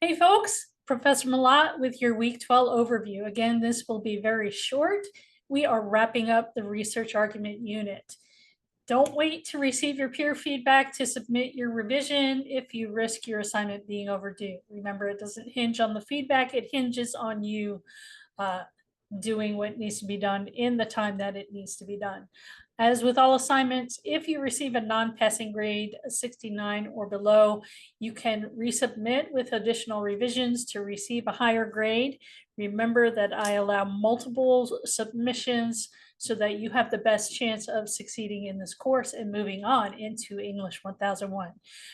Hey folks, Professor Malat with your Week 12 overview. Again, this will be very short. We are wrapping up the research argument unit. Don't wait to receive your peer feedback to submit your revision if you risk your assignment being overdue. Remember, it doesn't hinge on the feedback, it hinges on you doing what needs to be done in the time that it needs to be done. As with all assignments, if you receive a non-passing grade, a 69 or below, you can resubmit with additional revisions to receive a higher grade. Remember that I allow multiple submissions so that you have the best chance of succeeding in this course and moving on into English 1001.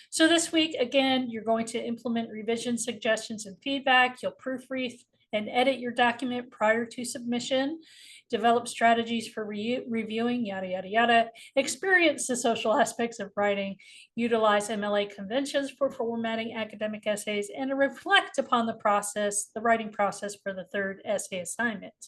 So this week, again, you're going to implement revision suggestions and feedback. You'll proofread and edit your document prior to submission, develop strategies for reviewing, yada, yada, yada, experience the social aspects of writing, utilize MLA conventions for formatting academic essays, and reflect upon the writing process for the third essay assignment.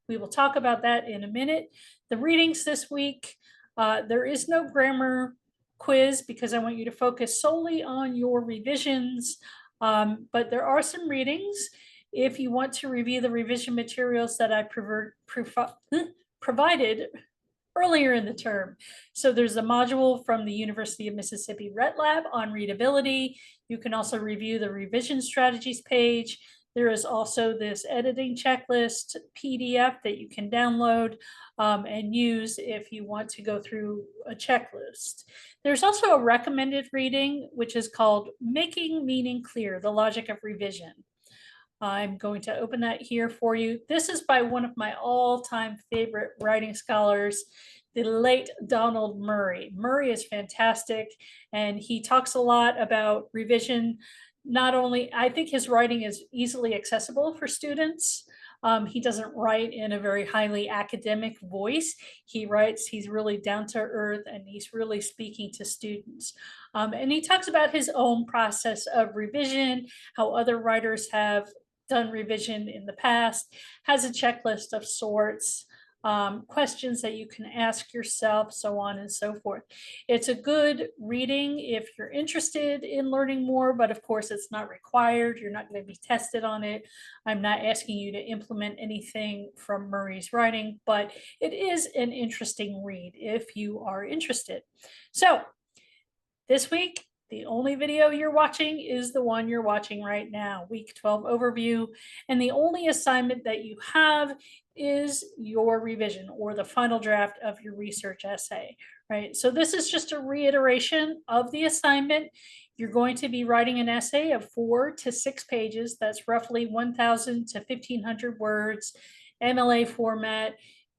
We will talk about that in a minute. The readings this week, there is no grammar quiz because I want you to focus solely on your revisions, but there are some readings. If you want to review the revision materials that I provided earlier in the term. So there's a module from the University of Mississippi Rhet Lab on readability. You can also review the revision strategies page. There is also this editing checklist PDF that you can download and use if you want to go through a checklist. There's also a recommended reading, which is called Making Meaning Clear, the Logic of Revision. I'm going to open that here for you. This is by one of my all-time favorite writing scholars, the late Donald Murray. Murray is fantastic, and he talks a lot about revision. Not only, I think his writing is easily accessible for students. He doesn't write in a very highly academic voice. He's really down to earth, and he's really speaking to students. And he talks about his own process of revision, how other writers have done revision in the past, has a checklist of sorts, questions that you can ask yourself, so on and so forth. It's a good reading if you're interested in learning more, but of course it's not required. You're not going to be tested on it. I'm not asking you to implement anything from Murray's writing, but it is an interesting read if you are interested. So this week, the only video you're watching is the one you're watching right now, Week 12 overview, and the only assignment that you have is your revision or the final draft of your research essay, right? So this is just a reiteration of the assignment. You're going to be writing an essay of 4 to 6 pages. That's roughly 1,000 to 1,500 words, MLA format,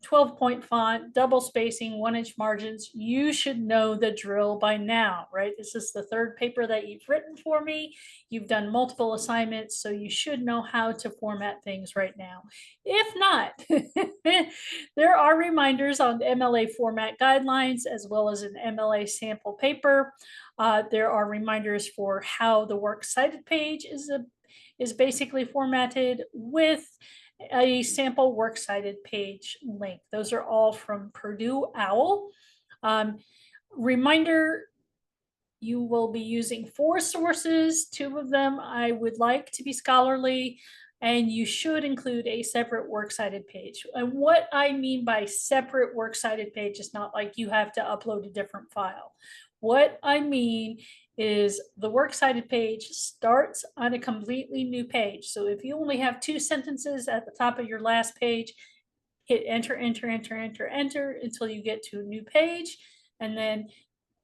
12-point font, double spacing, 1-inch margins. You should know the drill by now, right? This is the third paper that you've written for me. You've done multiple assignments, so you should know how to format things right now. If not, there are reminders on MLA format guidelines as well as an MLA sample paper. There are reminders for how the works cited page is basically formatted with a sample works cited page link. Those are all from Purdue OWL. Reminder, you will be using 4 sources. 2 of them I would like to be scholarly, and you should include a separate works cited page. And what I mean by separate works cited page is not like you have to upload a different file. What I mean is the works cited page starts on a completely new page. So if you only have 2 sentences at the top of your last page, hit enter, enter, enter, enter, enter until you get to a new page. And then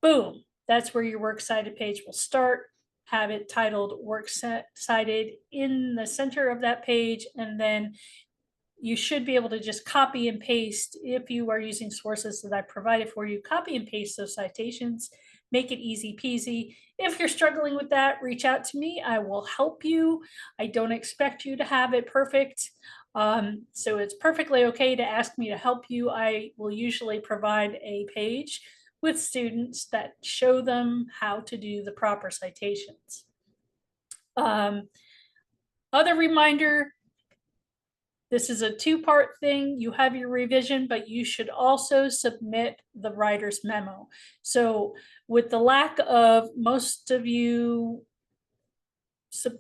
boom, that's where your works cited page will start. Have it titled works cited in the center of that page. And then you should be able to just copy and paste, if you are using sources that I provided for you, copy and paste those citations, make it easy peasy. If you're struggling with that, reach out to me. I will help you. I don't expect you to have it perfect. So it's perfectly okay to ask me to help you. I will usually provide a page with students that show them how to do the proper citations. Other reminder, this is a 2-part thing. You have your revision, but you should also submit the writer's memo. So with the lack of most of you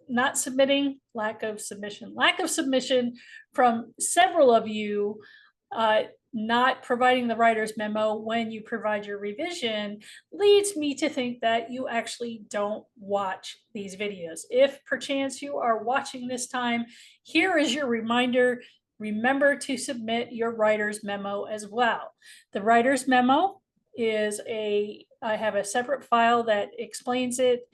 not submitting, lack of submission from several of you, not providing the writer's memo when you provide your revision leads me to think that you actually don't watch these videos. If perchance you are watching this time, here is your reminder. Remember to submit your writer's memo as well. The writer's memo is I have a separate file that explains it,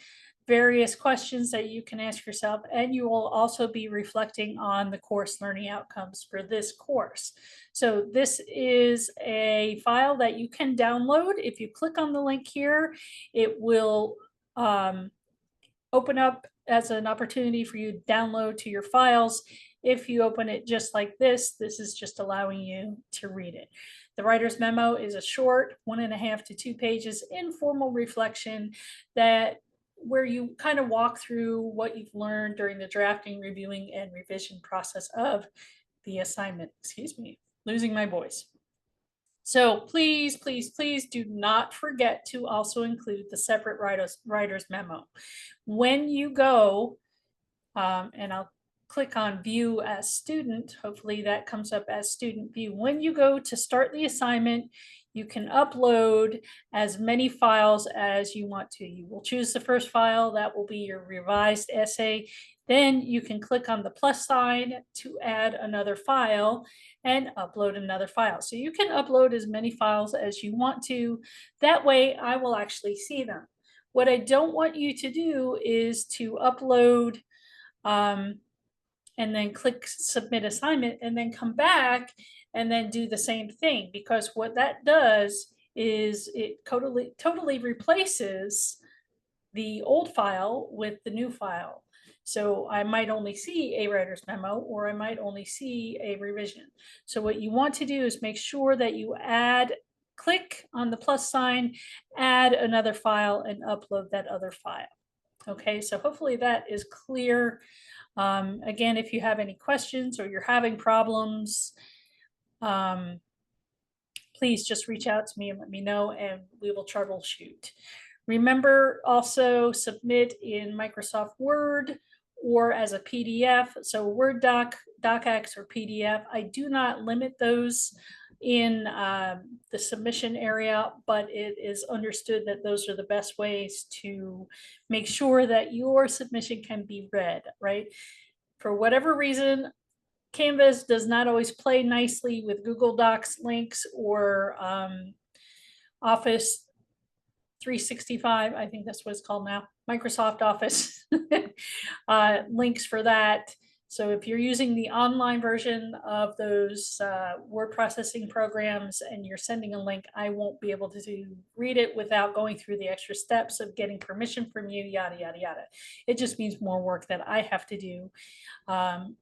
various questions that you can ask yourself, and you will also be reflecting on the course learning outcomes for this course. So this is a file that you can download. If you click on the link here, it will open up as an opportunity for you to download to your files. If you open it just like this is just allowing you to read it. The writer's memo is a short 1.5 to 2 pages informal reflection where you kind of walk through what you've learned during the drafting, reviewing, and revision process of the assignment. Excuse me, losing my voice. So please, please, please do not forget to also include the separate writer's memo. When you go, and I'll click on view as student, hopefully that comes up as student view. When you go to start the assignment, you can upload as many files as you want to. You will choose the first file, that will be your revised essay. Then you can click on the plus sign to add another file and upload another file. So you can upload as many files as you want to. That way I will actually see them. What I don't want you to do is to upload and then click submit assignment and then come back and then do the same thing, because what that does is it totally replaces the old file with the new file. So I might only see a writer's memo, or I might only see a revision. So what you want to do is make sure that you click on the plus sign, add another file, and upload that other file. Okay, so hopefully that is clear. Again, if you have any questions or you're having problems, please just reach out to me and let me know, and we will troubleshoot. Remember, also submit in Microsoft Word or as a PDF. So Word doc, docx, or PDF. I do not limit those in the submission area, but it is understood that those are the best ways to make sure that your submission can be read, right? For whatever reason, Canvas does not always play nicely with Google Docs links or Office 365, I think that's what it's called now, Microsoft Office links for that. So if you're using the online version of those word processing programs and you're sending a link, I won't be able to read it without going through the extra steps of getting permission from you, yada, yada, yada. It just means more work that I have to do,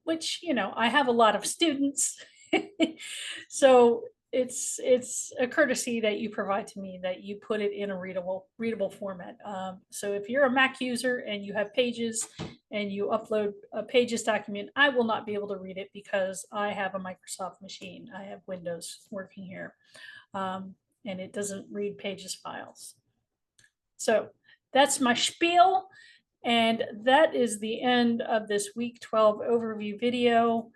which, you know, I have a lot of students. So it's a courtesy that you provide to me that you put it in a readable format. So if you're a Mac user and you have Pages and you upload a Pages document, I will not be able to read it because I have a Microsoft machine. I have Windows working here, and it doesn't read Pages files. So that's my spiel, and that is the end of this week 12 overview video.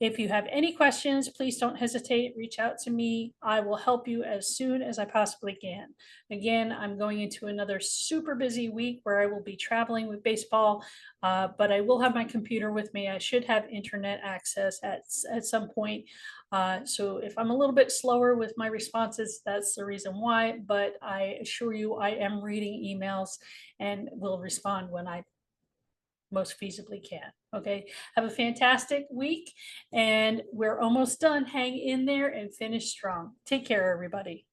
If you have any questions, please don't hesitate, reach out to me. I will help you as soon as I possibly can. Again, I'm going into another super busy week where I will be traveling with baseball, but I will have my computer with me. I should have internet access at some point. So if I'm a little bit slower with my responses, that's the reason why, but I assure you I am reading emails and will respond when I most feasibly can. Okay, have a fantastic week, and we're almost done. Hang in there and finish strong. Take care, everybody.